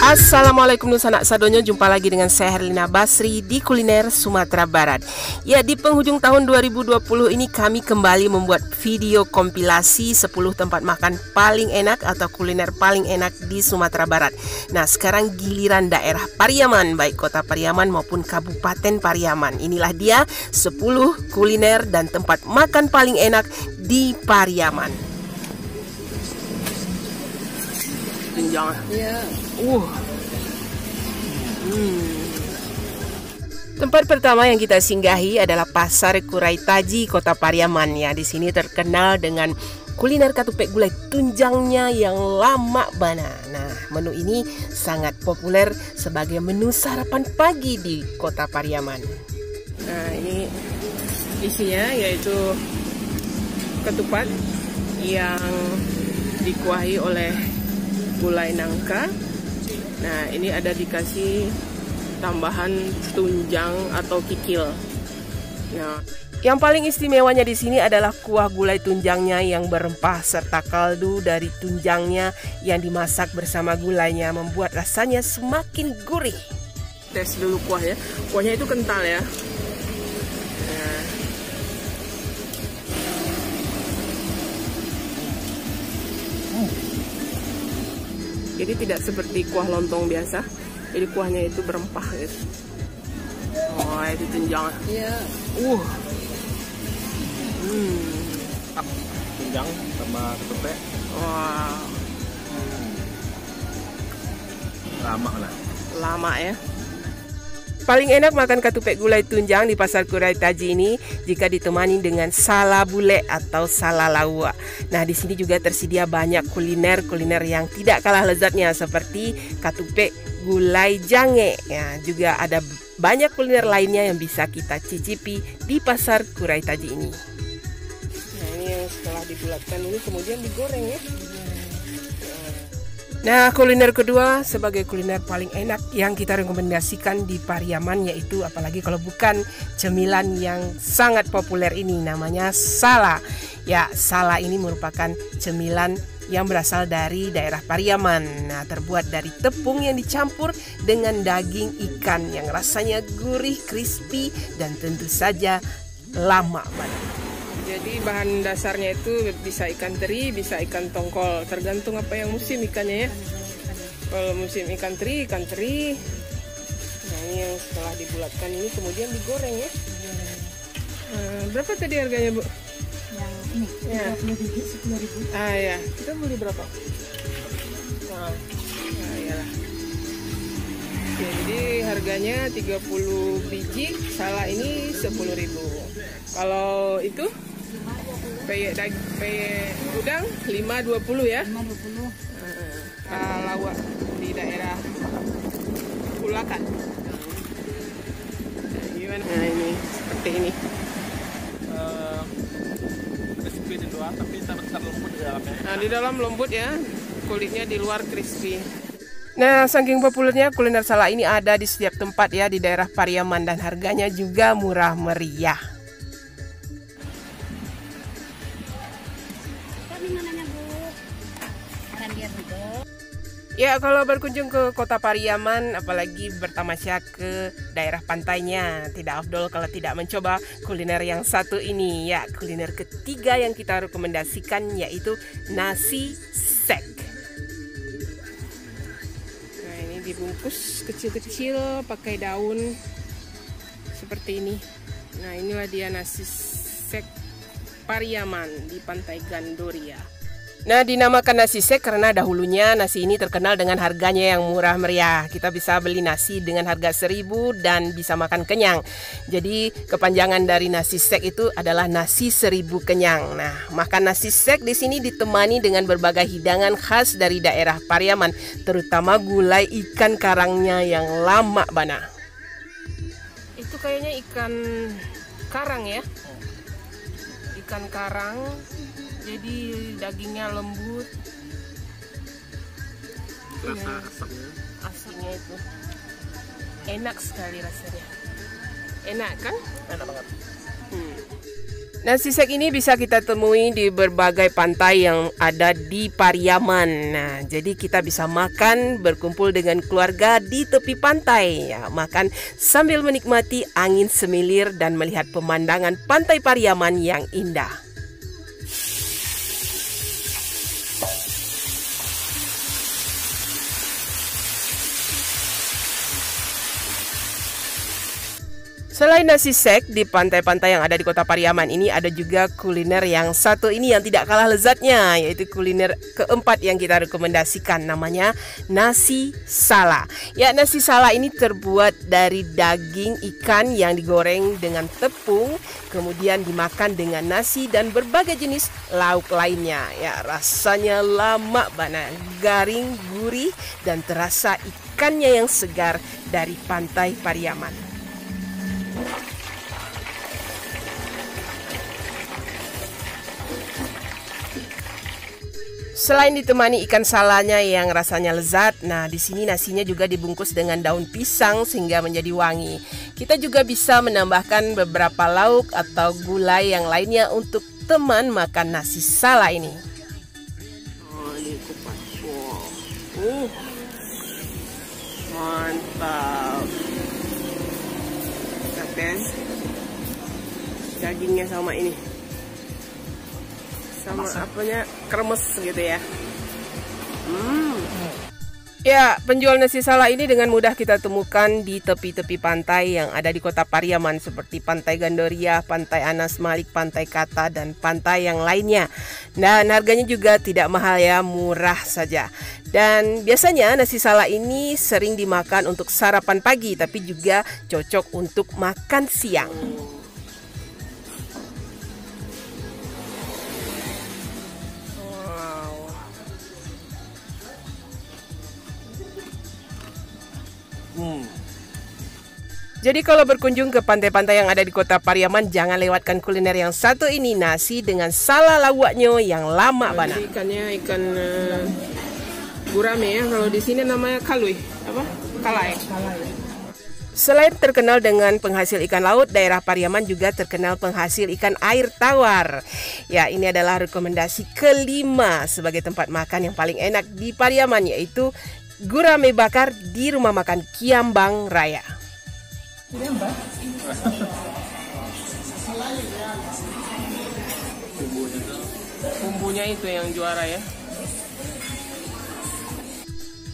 Assalamualaikum Nusanak Sadonyo, jumpa lagi dengan saya Herlina Basri di Kuliner Sumatera Barat. Ya, di penghujung tahun 2020 ini kami kembali membuat video kompilasi 10 tempat makan paling enak atau kuliner paling enak di Sumatera Barat. Nah, sekarang giliran daerah Pariaman, baik kota Pariaman maupun Kabupaten Pariaman. Inilah dia 10 kuliner dan tempat makan paling enak di Pariaman. Tunjang. Ya. Tempat pertama yang kita singgahi adalah Pasar Kurai Taji, Kota Pariaman. Ya, di sini terkenal dengan kuliner katupek gulai tunjangnya yang lama bana. Nah, menu ini sangat populer sebagai menu sarapan pagi di Kota Pariaman. Nah, ini isinya yaitu ketupat yang dikuahi oleh gulai nangka. Nah, ini ada dikasih tambahan tunjang atau kikil. Nah, yang paling istimewanya di sini adalah kuah gulai tunjangnya yang berempah serta kaldu dari tunjangnya yang dimasak bersama gulainya membuat rasanya semakin gurih. tes dulu kuah ya. Kuahnya itu kental ya. Nah. Jadi tidak seperti kuah lontong biasa. Jadi kuahnya itu berempah gitu. Oh, itu tunjang. Iya. Tunjang sama ketupek. Wah. Lama lah. Lama ya. Paling enak makan katupek gulai tunjang di Pasar Kurai Taji ini jika ditemani dengan sala bule atau sala lawa. Nah, di sini juga tersedia banyak kuliner yang tidak kalah lezatnya seperti katupek gulai jange. Ya, juga ada banyak kuliner lainnya yang bisa kita cicipi di Pasar Kurai Taji ini. Nah, ini yang setelah dibulatkan ini kemudian digoreng ya. Nah, kuliner kedua sebagai kuliner paling enak yang kita rekomendasikan di Pariaman, yaitu apalagi kalau bukan cemilan yang sangat populer ini, namanya sala. Ya, sala ini merupakan cemilan yang berasal dari daerah Pariaman. Nah, terbuat dari tepung yang dicampur dengan daging ikan yang rasanya gurih, crispy, dan tentu saja lama banget. Jadi bahan dasarnya itu bisa ikan teri, bisa ikan tongkol, tergantung apa yang musim ikannya ya. Kalau musim ikan teri. Nah, ini yang setelah dibulatkan ini kemudian digoreng ya. Berapa tadi harganya, Bu? Yang ini Ya. 10.000. Ah ya, kita beli berapa? Nah iyalah. Oke, jadi harganya 30 biji, sala ini 10.000. Kalau itu peyek udang 5.20 ya. 5.20. Lawak di daerah Kulakan. Gimana? Nah, ini seperti ini. Crispy di luar tapi besar lembut di dalamnya. Nah, di dalam lembut ya, kulitnya di luar crispy. Nah, saking populernya kuliner sala ini ada di setiap tempat ya di daerah Pariaman dan harganya juga murah meriah. Ya, kalau berkunjung ke Kota Pariaman, apalagi bertamasya ke daerah pantainya, tidak afdol kalau tidak mencoba kuliner yang satu ini. Ya, kuliner ketiga yang kita rekomendasikan yaitu nasi sek. Nah, ini dibungkus kecil-kecil pakai daun seperti ini. Nah, inilah dia nasi sek Pariaman di Pantai Gandoria. Nah, dinamakan nasi sek karena dahulunya nasi ini terkenal dengan harganya yang murah meriah. Kita bisa beli nasi dengan harga 1.000 dan bisa makan kenyang. Jadi kepanjangan dari nasi sek itu adalah nasi 1.000 kenyang. Nah, makan nasi sek di sini ditemani dengan berbagai hidangan khas dari daerah Pariaman, terutama gulai ikan karangnya yang lama bana. Itu kayaknya ikan karang ya. Ikan karang. Jadi dagingnya lembut. Rasa asamnya. Asinnya itu enak sekali rasanya. Enak kan? Enak banget. Nasi sek ini bisa kita temui di berbagai pantai yang ada di Pariaman. Nah, jadi kita bisa makan berkumpul dengan keluarga di tepi pantai. Ya, makan sambil menikmati angin semilir dan melihat pemandangan pantai Pariaman yang indah. Selain nasi sek, di pantai-pantai yang ada di kota Pariaman ini ada juga kuliner yang satu ini yang tidak kalah lezatnya, yaitu kuliner keempat yang kita rekomendasikan, namanya nasi sala. Ya, nasi sala ini terbuat dari daging ikan yang digoreng dengan tepung, kemudian dimakan dengan nasi dan berbagai jenis lauk lainnya. Ya, rasanya lama banget, garing, gurih, dan terasa ikannya yang segar dari pantai Pariaman. Selain ditemani ikan salanya yang rasanya lezat, nah di sini nasinya juga dibungkus dengan daun pisang sehingga menjadi wangi. Kita juga bisa menambahkan beberapa lauk atau gulai yang lainnya untuk teman makan nasi sala ini. Oh, ini kupat. Wow. Mantap. Kan? Dagingnya sama ini, sama apanya, kremes gitu ya. Ya, penjual nasi sala ini dengan mudah kita temukan di tepi-tepi pantai yang ada di kota Pariaman seperti Pantai Gandoria, Pantai Anas Malik, Pantai Kata, dan pantai yang lainnya. Dan harganya juga tidak mahal ya, murah saja. Dan biasanya nasi sala ini sering dimakan untuk sarapan pagi, tapi juga cocok untuk makan siang. Jadi kalau berkunjung ke pantai-pantai yang ada di kota Pariaman, jangan lewatkan kuliner yang satu ini, nasi dengan sala lawaknya yang lama banget. Ikannya ikan gurame ya, kalau di sini namanya kalui, apa? Kalai. Selain terkenal dengan penghasil ikan laut, daerah Pariaman juga terkenal penghasil ikan air tawar. Ya, ini adalah rekomendasi kelima sebagai tempat makan yang paling enak di Pariaman, yaitu gurame bakar di rumah makan Kiambang Raya. Bumbunya itu yang juara ya.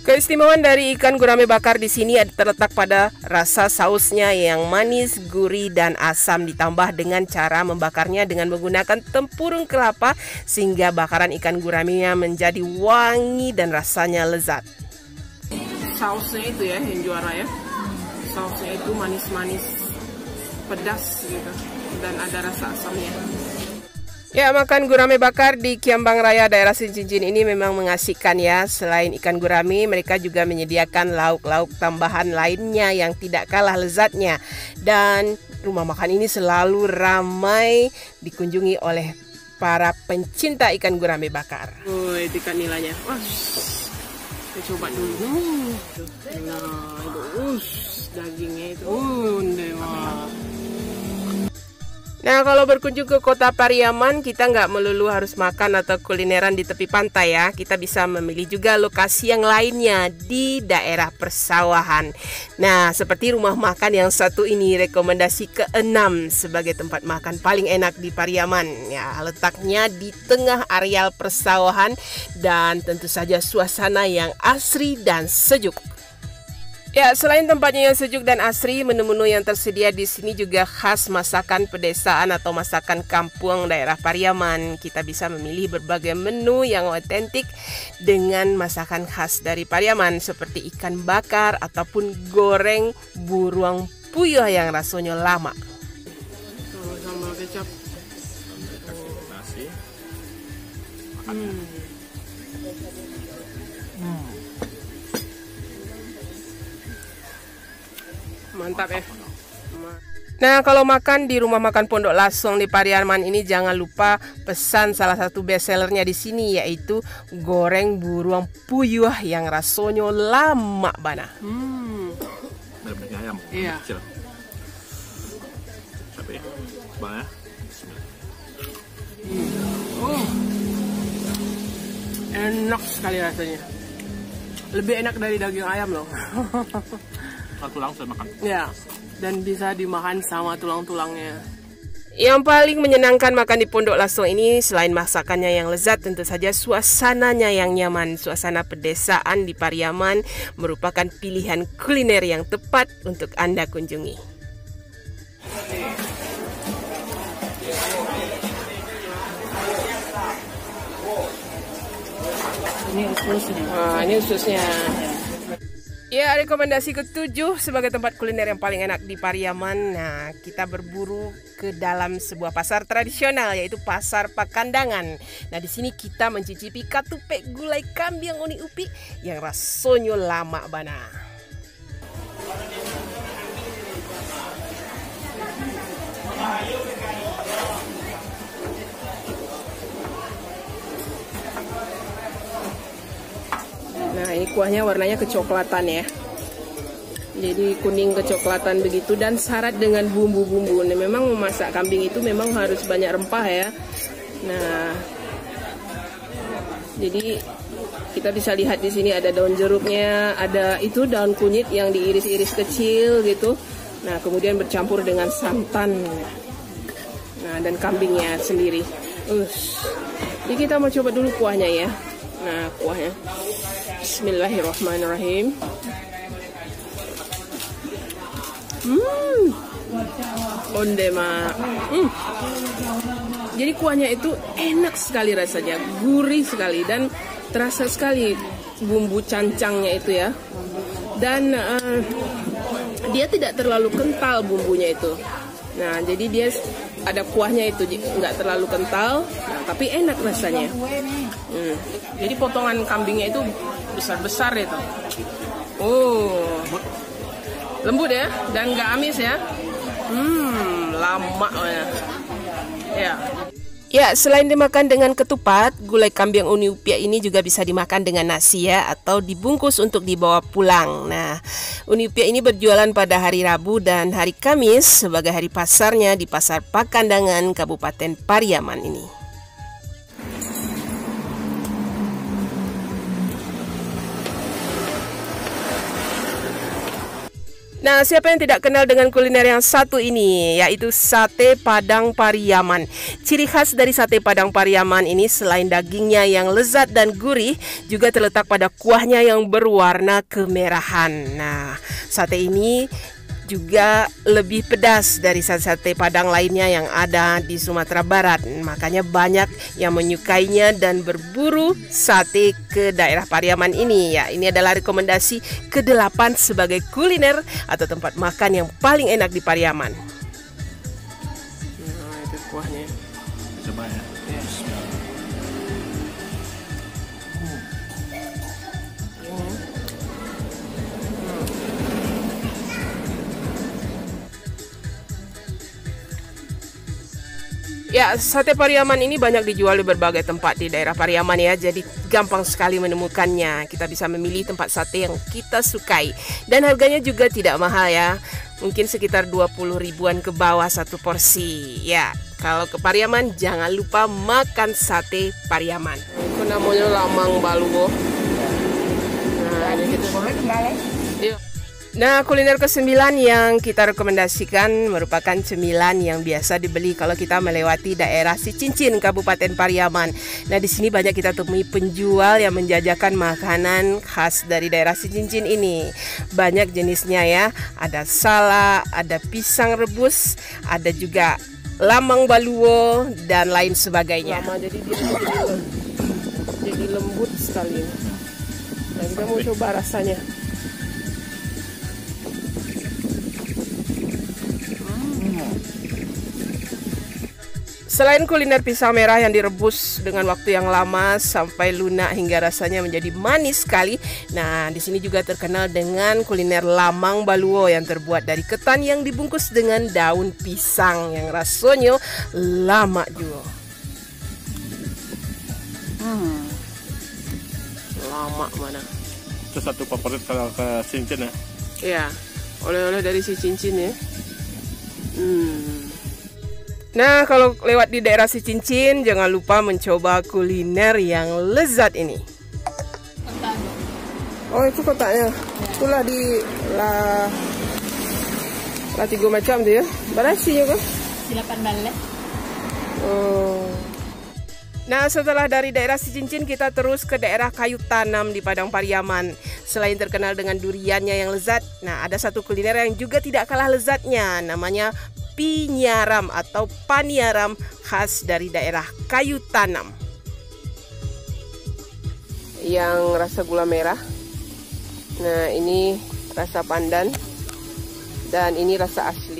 Keistimewaan dari ikan gurame bakar di sini terletak pada rasa sausnya yang manis, gurih, dan asam, ditambah dengan cara membakarnya dengan menggunakan tempurung kelapa sehingga bakaran ikan guramenya menjadi wangi dan rasanya lezat. Sausnya itu ya yang juara ya. Sausnya itu manis-manis, pedas gitu, dan ada rasa asamnya. Ya, makan gurame bakar di Kiambang Raya daerah Sincinjin ini memang mengasihkan ya. Selain ikan gurame, mereka juga menyediakan lauk-lauk tambahan lainnya yang tidak kalah lezatnya. Dan rumah makan ini selalu ramai dikunjungi oleh para pencinta ikan gurame bakar. Oh, itu ikan nilainya. Wah, kita coba dulu. Nah, itu, dagingnya itu, dewa. Nah, kalau berkunjung ke kota Pariaman, kita nggak melulu harus makan atau kulineran di tepi pantai ya. Kita bisa memilih juga lokasi yang lainnya di daerah persawahan. Nah, seperti rumah makan yang satu ini, rekomendasi ke-6 sebagai tempat makan paling enak di Pariaman. Ya, letaknya di tengah areal persawahan dan tentu saja suasana yang asri dan sejuk. Ya, selain tempatnya yang sejuk dan asri, menu-menu yang tersedia di sini juga khas masakan pedesaan atau masakan kampung daerah Pariaman. Kita bisa memilih berbagai menu yang otentik dengan masakan khas dari Pariaman seperti ikan bakar ataupun goreng buruang puyuh yang rasanya lama. Sambal kecap. Nasi. Mantap ya. Nah, kalau makan di rumah makan Pondok Lasong di Pariaman ini jangan lupa pesan salah satu bestsellernya di sini, yaitu goreng buruang puyuh yang rasanya lama bana. Ada daging ayam. Iya. Kecil. Tapi bang ya. Enak sekali rasanya. Lebih enak dari daging ayam loh. Tulang saya makan. Ya, dan bisa dimakan sama tulang-tulangnya. Yang paling menyenangkan makan di Pondok Lasong ini selain masakannya yang lezat, tentu saja suasananya yang nyaman. Suasana pedesaan di Pariaman merupakan pilihan kuliner yang tepat untuk Anda kunjungi. Ini ususnya. Nah, ini ususnya. Ya, rekomendasi ke-7 sebagai tempat kuliner yang paling enak di Pariaman. Nah, kita berburu ke dalam sebuah pasar tradisional, yaitu Pasar Pakandangan. Nah, di sini kita mencicipi katupek gulai kambing uni upi yang rasanya lama bana. Nah, ini kuahnya warnanya kecoklatan ya. Jadi kuning kecoklatan begitu dan syarat dengan bumbu-bumbu. Nah, memang memasak kambing itu memang harus banyak rempah ya. Nah, jadi kita bisa lihat di sini ada daun jeruknya, ada itu daun kunyit yang diiris-iris kecil gitu. Nah, kemudian bercampur dengan santan. Nah, dan kambingnya sendiri. Jadi kita mau coba dulu kuahnya ya. Nah, kuahnya. Bismillahirrahmanirrahim. Onde ma. Jadi kuahnya itu enak sekali rasanya, gurih sekali dan terasa sekali bumbu cancangnya itu ya. Dan dia tidak terlalu kental bumbunya itu. Nah, jadi dia ada kuahnya itu nggak terlalu kental, nah, tapi enak rasanya. Jadi potongan kambingnya itu besar-besar itu. Oh, lembut ya, dan nggak amis ya. Lama ya. Ya, selain dimakan dengan ketupat, gulai kambing uni upia ini juga bisa dimakan dengan nasi ya, atau dibungkus untuk dibawa pulang. Nah, uni upia ini berjualan pada hari Rabu dan hari Kamis sebagai hari pasarnya di Pasar Pakandangan Kabupaten Pariaman ini. Nah, siapa yang tidak kenal dengan kuliner yang satu ini, yaitu sate Padang Pariaman. Ciri khas dari sate Padang Pariaman ini selain dagingnya yang lezat dan gurih, juga terletak pada kuahnya yang berwarna kemerahan. Nah, sate ini juga lebih pedas dari sate Padang lainnya yang ada di Sumatera Barat. Makanya banyak yang menyukainya dan berburu sate ke daerah Pariaman ini. Ya, ini adalah rekomendasi ke-8 sebagai kuliner atau tempat makan yang paling enak di Pariaman. Nah, itu kuahnya. Coba ya. Ya, sate Pariaman ini banyak dijual di berbagai tempat di daerah Pariaman ya. Jadi gampang sekali menemukannya. Kita bisa memilih tempat sate yang kita sukai. Dan harganya juga tidak mahal ya. Mungkin sekitar 20 ribuan ke bawah satu porsi. Ya, kalau ke Pariaman jangan lupa makan sate Pariaman. Itu namanya lamang balugo. Nah, ini gitu. Nah, kuliner ke-9 yang kita rekomendasikan merupakan cemilan yang biasa dibeli kalau kita melewati daerah Sicincin, Kabupaten Pariaman. Nah, di sini banyak kita temui penjual yang menjajakan makanan khas dari daerah Sicincin ini. Banyak jenisnya ya, ada salak, ada pisang rebus, ada juga lamang baluo, dan lain sebagainya. Lama jadi dia jadi lembut sekali. Nah, kita mau coba rasanya. Selain kuliner pisang merah yang direbus dengan waktu yang lama sampai lunak hingga rasanya menjadi manis sekali. Nah, di sini juga terkenal dengan kuliner lamang baluo yang terbuat dari ketan yang dibungkus dengan daun pisang yang rasanya lama juga. Lama mana? Itu satu favorit kalau ke Cincin ya. Iya, oleh-oleh dari Sicincin ya. Nah, kalau lewat di daerah Sicincin, jangan lupa mencoba kuliner yang lezat ini. Oh itu kotaknya. Itulah di lah tiga macam tu ya. Berasi juga. Silapan balik. Oh. Nah, setelah dari daerah Sicincin, kita terus ke daerah Kayu Tanam di Padang Pariaman. Selain terkenal dengan duriannya yang lezat, nah ada satu kuliner yang juga tidak kalah lezatnya, namanya Pinyaram atau Paniaram khas dari daerah Kayu Tanam. Yang rasa gula merah. Nah, ini rasa pandan dan ini rasa asli.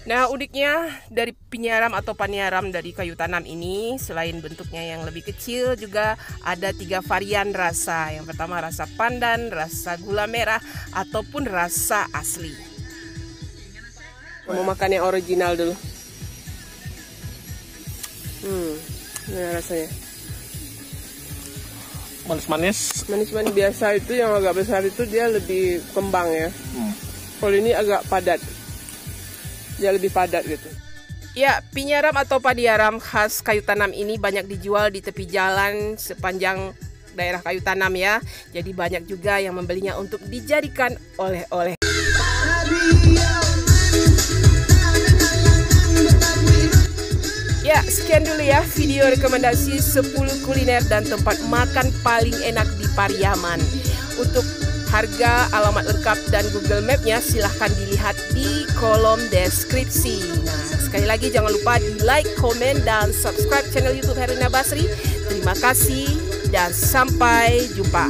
Nah, uniknya dari Pinyaram atau Paniaram dari Kayu Tanam ini, selain bentuknya yang lebih kecil, juga ada 3 varian rasa. Yang pertama rasa pandan, rasa gula merah, ataupun rasa asli. Mau makan yang original dulu. Ini rasanya. Manis-manis. Manis-manis biasa itu yang agak besar itu dia lebih kembang ya. Kalau ini agak padat. Dia lebih padat gitu. Ya, Pinyaram atau Paniaram khas Kayu Tanam ini banyak dijual di tepi jalan sepanjang daerah Kayu Tanam ya. Jadi banyak juga yang membelinya untuk dijadikan oleh-oleh. Ya, sekian dulu ya video rekomendasi 10 kuliner dan tempat makan paling enak di Pariaman. Untuk harga, alamat lengkap, dan Google Map-nya silahkan dilihat di kolom deskripsi. Nah, sekali lagi jangan lupa di like, komen, dan subscribe channel YouTube Herlina Basri. Terima kasih dan sampai jumpa.